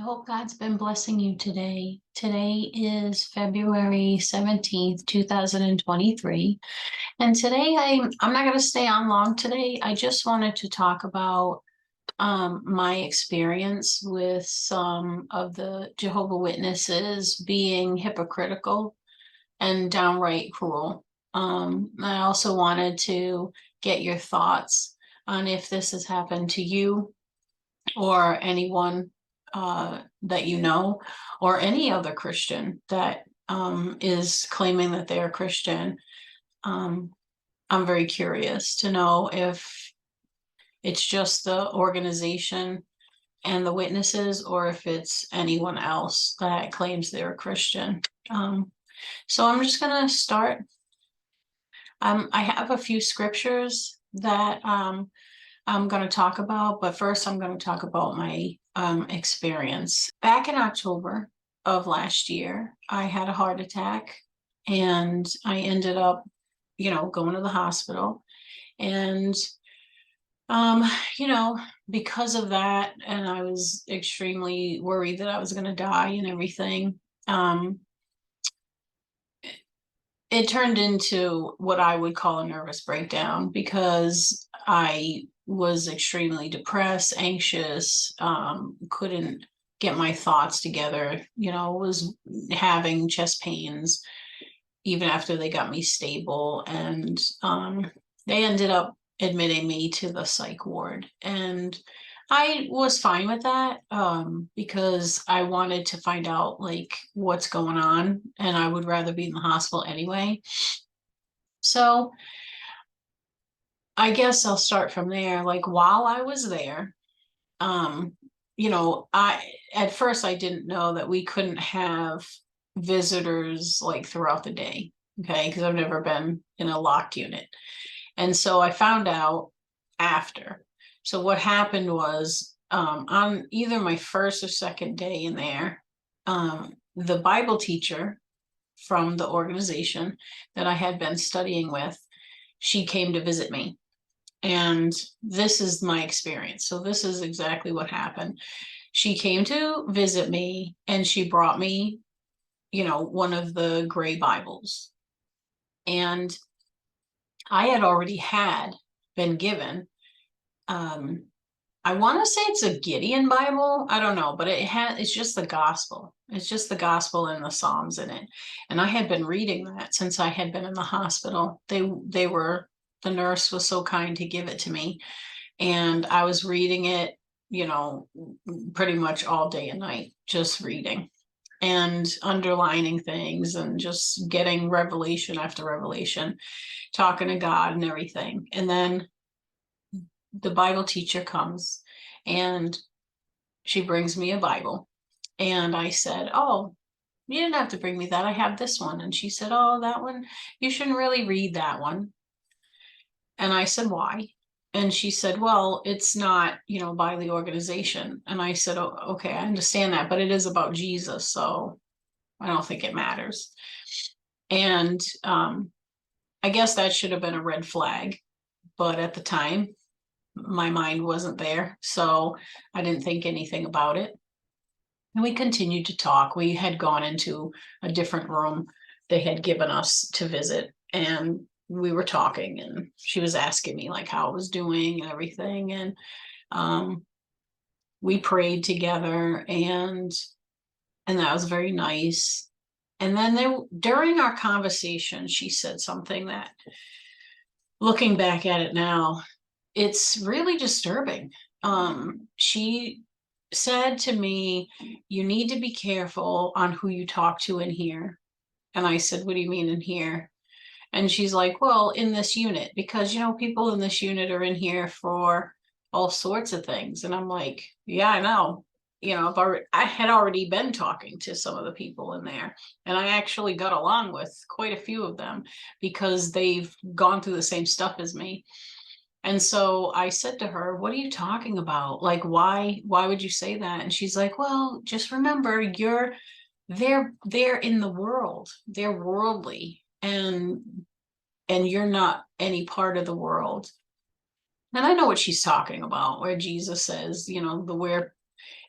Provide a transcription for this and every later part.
hope God's been blessing you today. Today is February 17th, 2023. And today I'm not going to stay on long today. I just wanted to talk about my experience with some of the Jehovah Witnesses being hypocritical and downright cruel. I also wanted to get your thoughts on if this has happened to you or anyone that you know, or any other Christian that is claiming that they are Christian. Um, I'm very curious to know if it's just the organization and the witnesses, or if it's anyone else that claims they're a Christian. So I'm just going to start. I have a few scriptures that I'm going to talk about, but first I'm going to talk about my experience. Back in October of last year, I had a heart attack and I ended up, going to the hospital. And, um, you know, because of that, and I was extremely worried that I was going to die and everything. It turned into what I would call a nervous breakdown because I was extremely depressed, anxious, couldn't get my thoughts together, was having chest pains even after they got me stable. And they ended up admitting me to the psych ward. And I was fine with that because I wanted to find out like what's going on, and I would rather be in the hospital anyway. So I guess I'll start from there. Like while I was there, um, I at first I didn't know that we couldn't have visitors like throughout the day. Okay, because I've never been in a locked unit. And so I found out after. So what happened was on either my first or second day in there, the Bible teacher from the organization that I had been studying with, she came to visit me. And this is my experience. So this is exactly what happened. She came to visit me and she brought me, one of the gray Bibles. And I had already been given, I want to say it's a Gideon Bible. I don't know, but it's just the gospel. It's just the gospel and the Psalms in it. And I had been reading that since I had been in the hospital. The nurse was so kind to give it to me. And I was reading it, pretty much all day and night, just reading and underlining things and just getting revelation after revelation, talking to God and everything. And then the Bible teacher comes and she brings me a Bible. And I said, "Oh, you didn't have to bring me that. I have this one." And she said, "Oh, that one, you shouldn't really read that one." And I said, "Why?" And she said, "Well, it's not, by the organization." And I said, "Oh, okay, I understand that, but it is about Jesus, so I don't think it matters." And I guess that should have been a red flag, but at the time, my mind wasn't there, so I didn't think anything about it. And we continued to talk. We had gone into a different room they had given us to visit, and we were talking, and she was asking me like how I was doing and everything. And we prayed together, and that was very nice. And then during our conversation, she said something that, looking back at it now, it's really disturbing. She said to me, "You need to be careful on who you talk to in here." And I said, "What do you mean in here?" And she's like, "Well, in this unit, because, people in this unit are in here for all sorts of things." And I'm like, "Yeah, I know. I had already been talking to some of the people in there, and I actually got along with quite a few of them because they've gone through the same stuff as me." And so I said to her, "What are you talking about? Like, why would you say that?" And she's like, "Well, just remember, they're in the world. They're worldly, and you're not any part of the world." And I know what she's talking about, where Jesus says,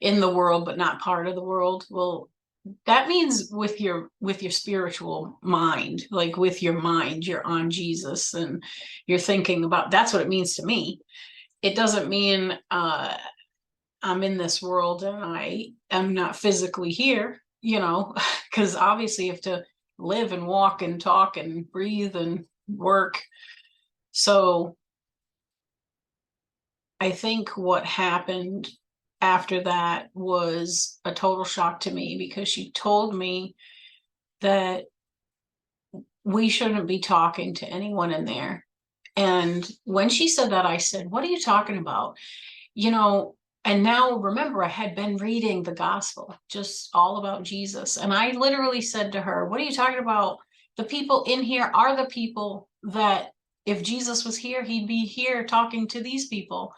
in the world, but not part of the world. Well, that means with your spiritual mind, like with your mind, you're on Jesus and you're thinking about, that's what it means to me. It doesn't mean I'm in this world and I am not physically here, because obviously you have to live and walk and talk and breathe and work. So I think what happened after that was a total shock to me, because she told me that we shouldn't be talking to anyone in there. And when she said that, I said, what are you talking about? And now remember, I had been reading the gospel, just all about Jesus. And I literally said to her, what are you talking about? The people in here are the people that if Jesus was here, he'd be here talking to these people.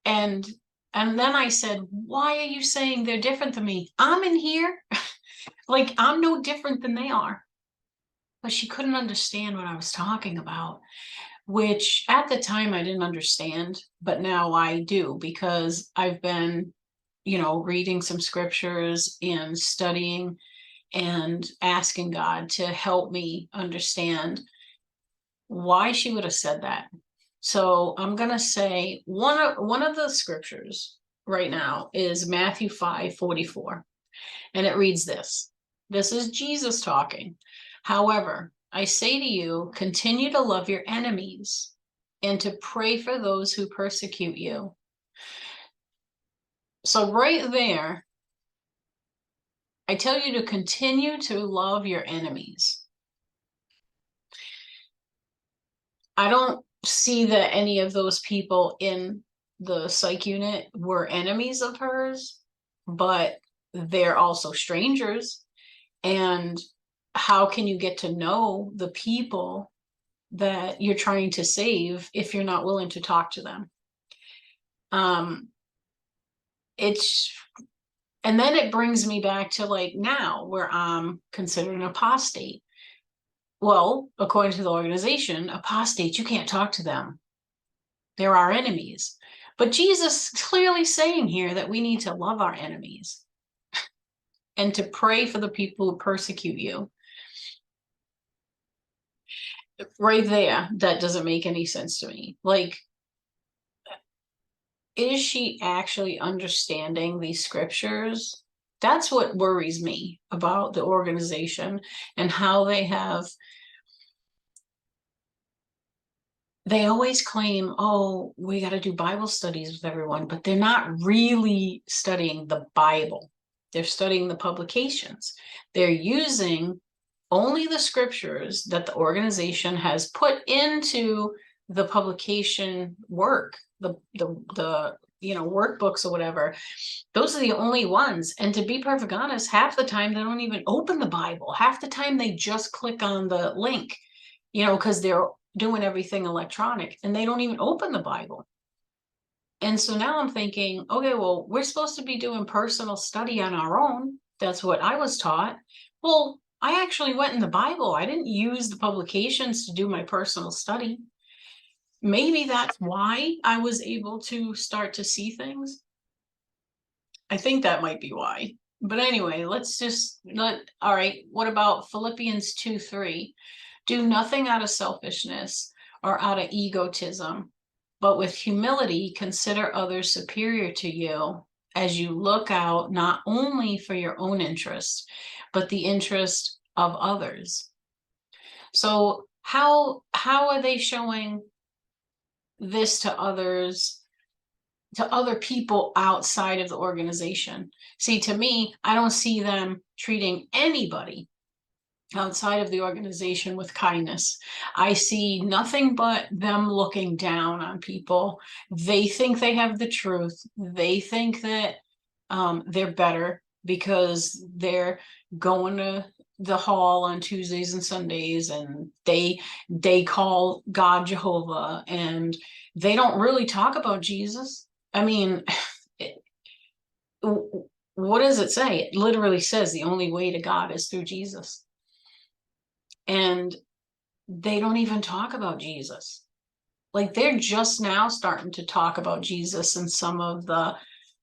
And then I said, why are you saying they're different than me? I'm in here. Like, I'm no different than they are. But she couldn't understand what I was talking about, which at the time I didn't understand, but now I do, because I've been, reading some scriptures and studying and asking God to help me understand why she would have said that. So I'm going to say one of the scriptures right now is Matthew 5:44. And it reads this. This is Jesus talking. However, I say to you, continue to love your enemies and to pray for those who persecute you. So right there, I tell you to continue to love your enemies. I don't see that any of those people in the psych unit were enemies of hers, but they're also strangers. And how can you get to know the people that you're trying to save if you're not willing to talk to them? And then it brings me back to like now, where I'm considered an apostate. Well, according to the organization, apostates, you can't talk to them. They're our enemies. But Jesus is clearly saying here that we need to love our enemies and to pray for the people who persecute you. Right there, that doesn't make any sense to me. Like, is she actually understanding these scriptures? That's what worries me about the organization and how they always claim, oh, we got to do Bible studies with everyone, but they're not really studying the Bible. They're studying the publications. They're using only the scriptures that the organization has put into the publication work, the workbooks or whatever. Those are the only ones. And to be perfectly honest, half the time they don't even open the Bible. Half the time they just click on the link, because they're doing everything electronic and they don't even open the Bible. And so now I'm thinking, okay, well, we're supposed to be doing personal study on our own. That's what I was taught. Well, I actually went in the Bible. I didn't use the publications to do my personal study. Maybe that's why I was able to start to see things. I think that might be why. But anyway, all right, what about Philippians 2:3? Do nothing out of selfishness or out of egotism, but with humility consider others superior to you as you look out not only for your own interest, but the interest of others. So how are they showing this to others, to other people outside of the organization? See, to me, I don't see them treating anybody outside of the organization with kindness. I see nothing but them looking down on people. They think they have the truth. They think that they're better because they're going to the hall on Tuesdays and Sundays, and they call God Jehovah, and they don't really talk about Jesus. I mean, what does it say? It literally says the only way to God is through Jesus. And they don't even talk about Jesus. Like, they're just now starting to talk about Jesus in some of the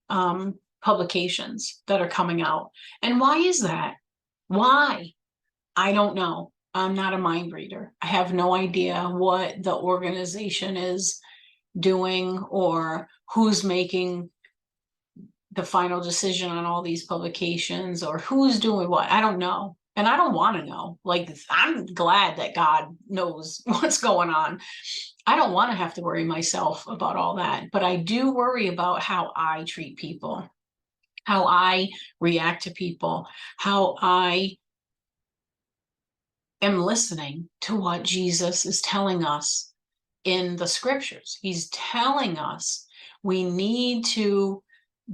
publications that are coming out. And why is that? Why? I don't know. I'm not a mind reader. I have no idea what the organization is doing or who's making the final decision on all these publications or who's doing what. I don't know. And I don't want to know. Like, I'm glad that God knows what's going on. I don't want to have to worry myself about all that, but I do worry about how I treat people, how I react to people, how I am listening to what Jesus is telling us in the scriptures. He's telling us we need to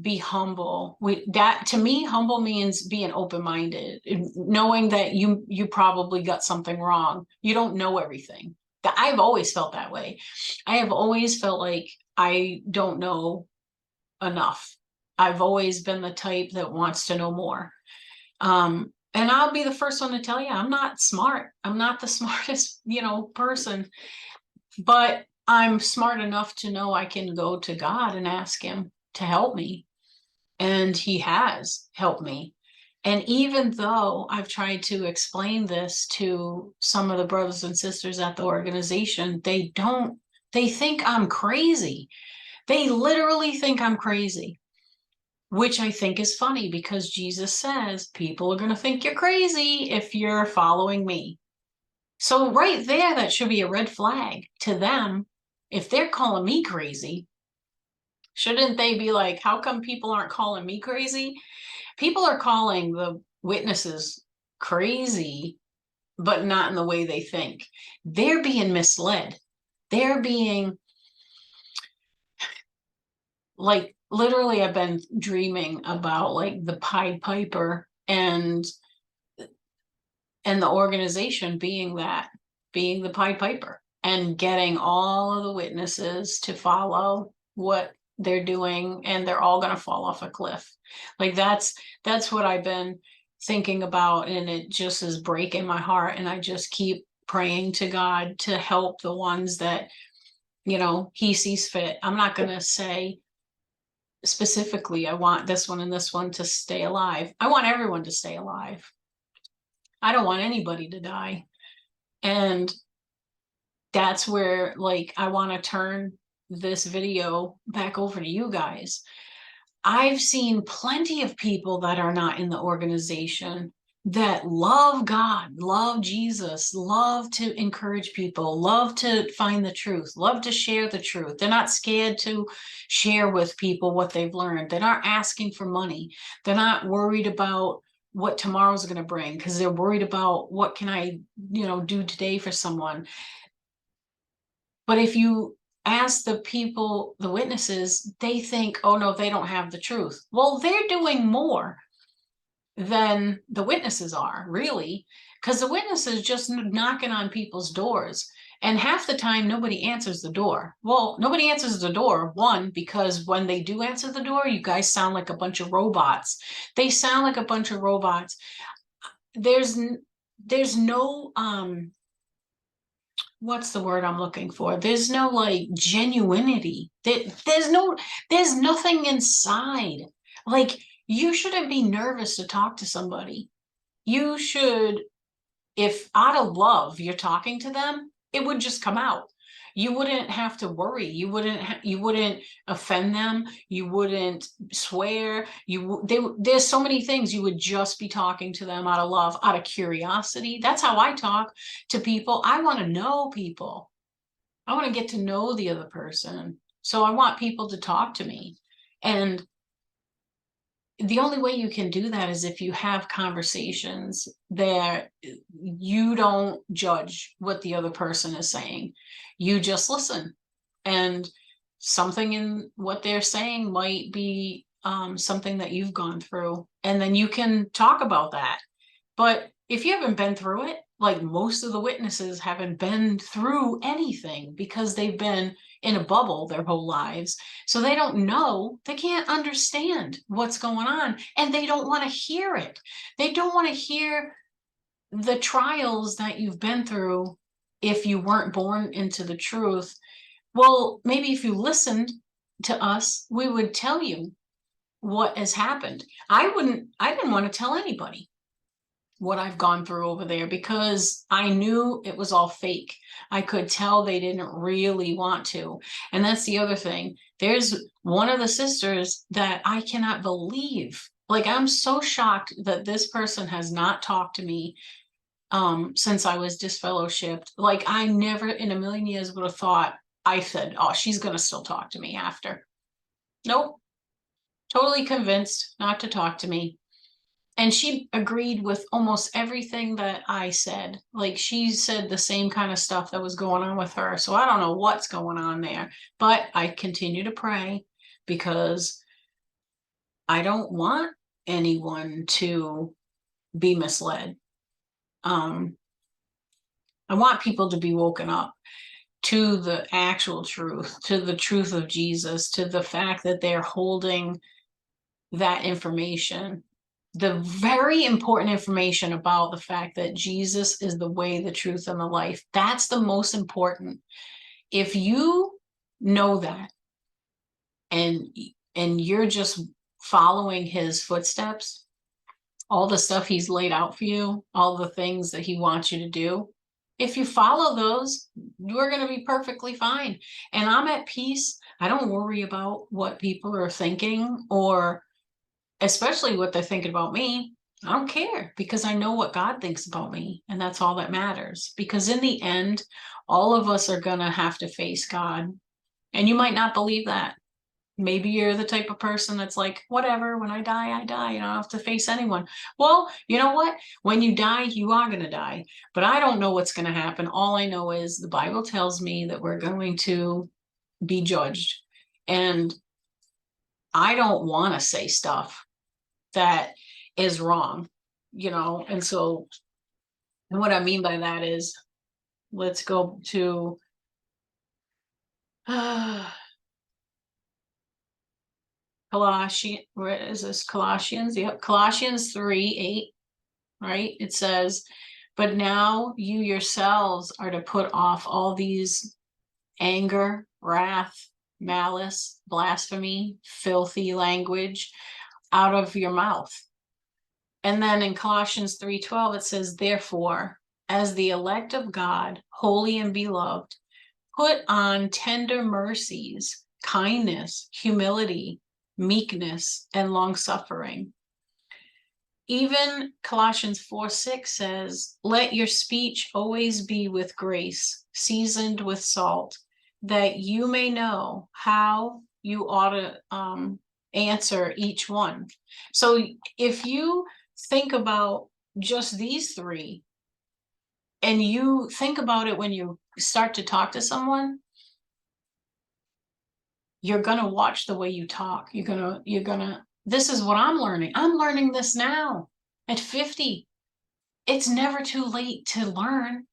be humble. That to me, humble means being open-minded, knowing that you probably got something wrong. You don't know everything. I've always felt that way. I have always felt like I don't know enough. I've always been the type that wants to know more. And I'll be the first one to tell you, I'm not smart. I'm not the smartest, person, but I'm smart enough to know I can go to God and ask him to help me. And he has helped me. And even though I've tried to explain this to some of the brothers and sisters at the organization, they think I'm crazy. They literally think I'm crazy, which I think is funny because Jesus says people are going to think you're crazy if you're following me. So right there, that should be a red flag to them. If they're calling me crazy, shouldn't they be like, how come people aren't calling me crazy? People are calling the witnesses crazy, but not in the way they think. They're being misled. They're being like, literally, I've been dreaming about like the Pied Piper and the organization being the Pied Piper and getting all of the witnesses to follow what they're doing, and they're all going to fall off a cliff. Like that's what I've been thinking about, and it just is breaking my heart. And I just keep praying to God to help the ones that, he sees fit. I'm not going to say specifically, I want this one and this one to stay alive. I want everyone to stay alive. I don't want anybody to die. And that's where, like, I want to turn this video back over to you guys. I've seen plenty of people that are not in the organization that love God, love Jesus, love to encourage people, love to find the truth, love to share the truth. They're not scared to share with people what they've learned. They're not asking for money. They're not worried about what tomorrow's going to bring because they're worried about what can I, do today for someone. But if you ask the people, the witnesses, they think, oh no, they don't have the truth. Well, they're doing more than the witnesses are, really, because the witnesses just knocking on people's doors. And half the time, nobody answers the door. Well, nobody answers the door, one, because when they do answer the door, you guys sound like a bunch of robots. They sound like a bunch of robots. There's no, what's the word I'm looking for? There's no like genuinity. There's nothing inside. Like, you shouldn't be nervous to talk to somebody. You should, if out of love you're talking to them, it would just come out. You wouldn't have to worry. You wouldn't offend them. You wouldn't swear. There's so many things. You would just be talking to them out of love, out of curiosity. That's how I talk to people. I want to know people. I want to get to know the other person. So I want people to talk to me. And the only way you can do that is if you have conversations that you don't judge what the other person is saying. You just listen, and something in what they're saying might be something that you've gone through, and then you can talk about that. But if you haven't been through it, like most of the witnesses haven't been through anything because they've been in a bubble their whole lives. So they don't know, they can't understand what's going on, and they don't want to hear it. They don't want to hear the trials that you've been through if you weren't born into the truth. Well, maybe if you listened to us, we would tell you what has happened. I didn't want to tell anybody what I've gone through over there because I knew it was all fake. I could tell they didn't really want to. And that's the other thing. There's one of the sisters that I cannot believe. Like, I'm so shocked that this person has not talked to me since I was disfellowshipped. Like, I never in a million years would have thought. I said, oh, she's gonna still talk to me after. Nope. Totally convinced not to talk to me. And she agreed with almost everything that I said. Like, she said the same kind of stuff that was going on with her. So I don't know what's going on there, but I continue to pray because I don't want anyone to be misled. I want people to be woken up to the actual truth, to the truth of Jesus, to the fact that they're holding that information, the very important information about the fact that Jesus is the way, the truth, and the life. That's the most important. If you know that and you're just following his footsteps, all the stuff he's laid out for you, all the things that he wants you to do, if you follow those, you're going to be perfectly fine. And I'm at peace. I don't worry about what people are thinking, or especially what they're thinking about me. I don't care, because I know what God thinks about me, and that's all that matters. Because in the end, all of us are going to have to face God. And you might not believe that. Maybe you're the type of person that's like, whatever, when I die, I die. You don't have to face anyone. Well, you know what? When you die, you are going to die. But I don't know what's going to happen. All I know is the Bible tells me that we're going to be judged. And I don't want to say stuff that is wrong, and so what I mean by that is, let's go to Colossians. Where is this? Colossians. Yep, Colossians 3:8. Right, it says, but now you yourselves are to put off all these: anger, wrath, malice, blasphemy, filthy language out of your mouth. And then in Colossians 3:12, it says, therefore, as the elect of God, holy and beloved, put on tender mercies, kindness, humility, meekness, and long-suffering. Even Colossians 4:6 says, let your speech always be with grace, seasoned with salt, that you may know how you ought to answer each one. So if you think about just these three, and you think about it when you start to talk to someone, you're going to watch the way you talk. You're going to, this is what I'm learning. I'm learning this now at 50. It's never too late to learn.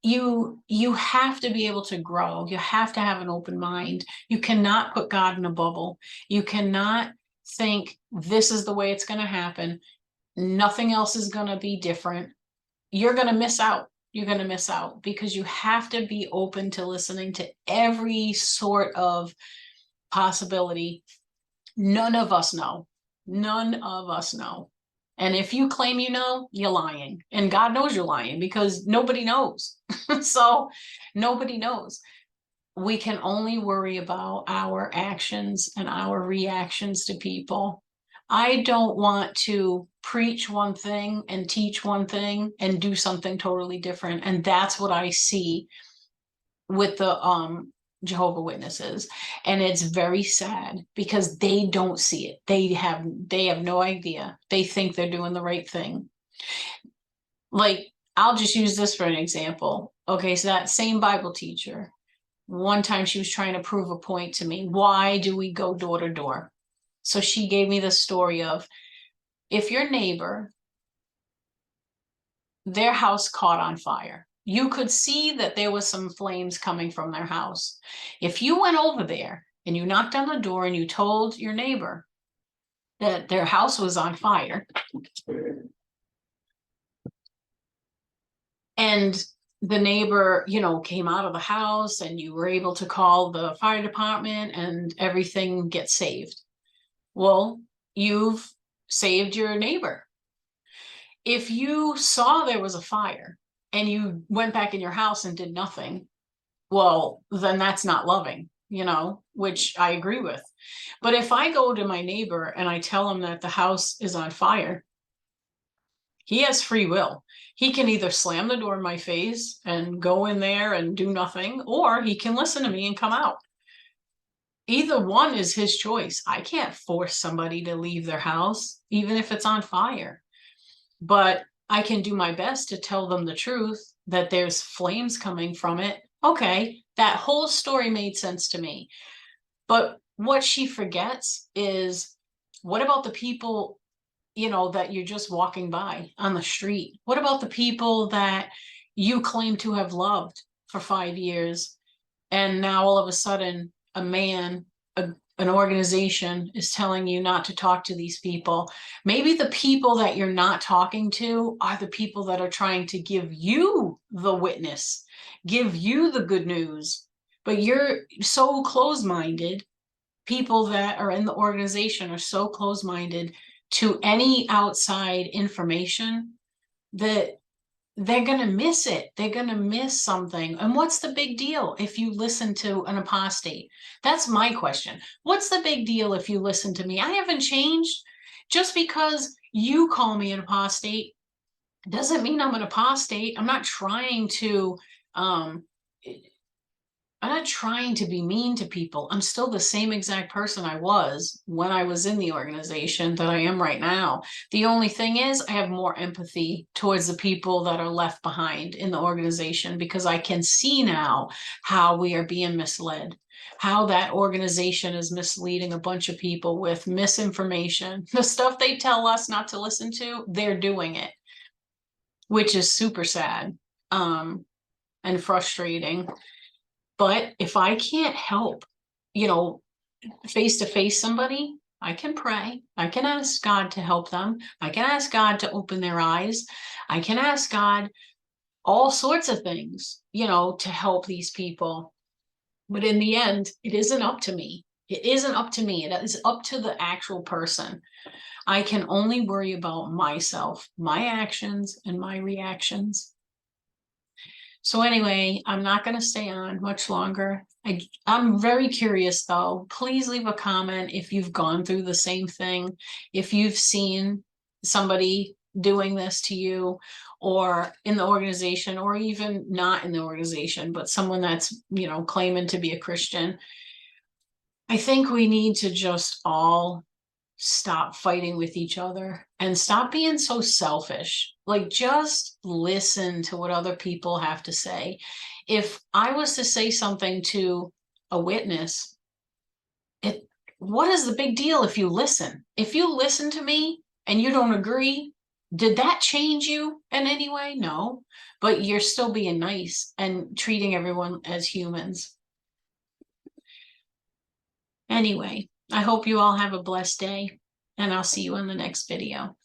You have to be able to grow. You have to have an open mind. You cannot put God in a bubble. You cannot think this is the way it's going to happen. Nothing else is going to be different. You're going to miss out. You're going to miss out, because you have to be open to listening to every sort of possibility. None of us know. None of us know. And if you claim you know, you're lying. And God knows you're lying, because nobody knows. So nobody knows. We can only worry about our actions and our reactions to people. I don't want to preach one thing and teach one thing and do something totally different. And that's what I see with the Jehovah Witnesses. And it's very sad, because they don't see it. They have no idea. They think they're doing the right thing. Like, I'll just use this for an example. Okay, so that same Bible teacher, one time she was trying to prove a point to me. Why do we go door to door? So she gave me the story of, if your neighbor, their house caught on fire, you could see that there was some flames coming from their house. If you went over there and you knocked on the door and you told your neighbor that their house was on fire, and the neighbor, came out of the house, and you were able to call the fire department and everything gets saved. Well, you've saved your neighbor. If you saw there was a fire and you went back in your house and did nothing, well, then that's not loving, which I agree with. But if I go to my neighbor and I tell him that the house is on fire, he has free will. He can either slam the door in my face and go in there and do nothing, or he can listen to me and come out. Either one is his choice. I can't force somebody to leave their house, even if it's on fire. But I can do my best to tell them the truth, that there's flames coming from it. Okay, that whole story made sense to me. But what she forgets is, what about the people, that you're just walking by on the street? What about the people that you claim to have loved for 5 years, and now all of a sudden a man, an organization is telling you not to talk to these people? Maybe the people that you're not talking to are the people that are trying to give you the witness, give you the good news, but you're so closed-minded. People that are in the organization are so closed-minded to any outside information that they're going to miss it. They're going to miss something. And what's the big deal if you listen to an apostate? That's my question. What's the big deal if you listen to me? I haven't changed. Just because you call me an apostate doesn't mean I'm an apostate. I'm not trying to be mean to people. I'm still the same exact person I was when I was in the organization that I am right now. The only thing is, I have more empathy towards the people that are left behind in the organization, because I can see now how we are being misled, how that organization is misleading a bunch of people with misinformation. The stuff they tell us not to listen to, they're doing it, which is super sad and frustrating. But if I can't help, face to face somebody, I can pray. I can ask God to help them. I can ask God to open their eyes. I can ask God all sorts of things, to help these people. But in the end, it isn't up to me. It isn't up to me. It is up to the actual person. I can only worry about myself, my actions, and my reactions. So anyway, I'm not going to stay on much longer. I'm very curious, though. Please leave a comment if you've gone through the same thing, if you've seen somebody doing this to you, or in the organization, or even not in the organization, but someone that's, claiming to be a Christian. I think we need to just all stop fighting with each other and stop being so selfish. Like, just listen to what other people have to say. If I was to say something to a witness, what is the big deal if you listen? If you listen to me and you don't agree, did that change you in any way? No, but you're still being nice and treating everyone as humans. Anyway, I hope you all have a blessed day, and I'll see you in the next video.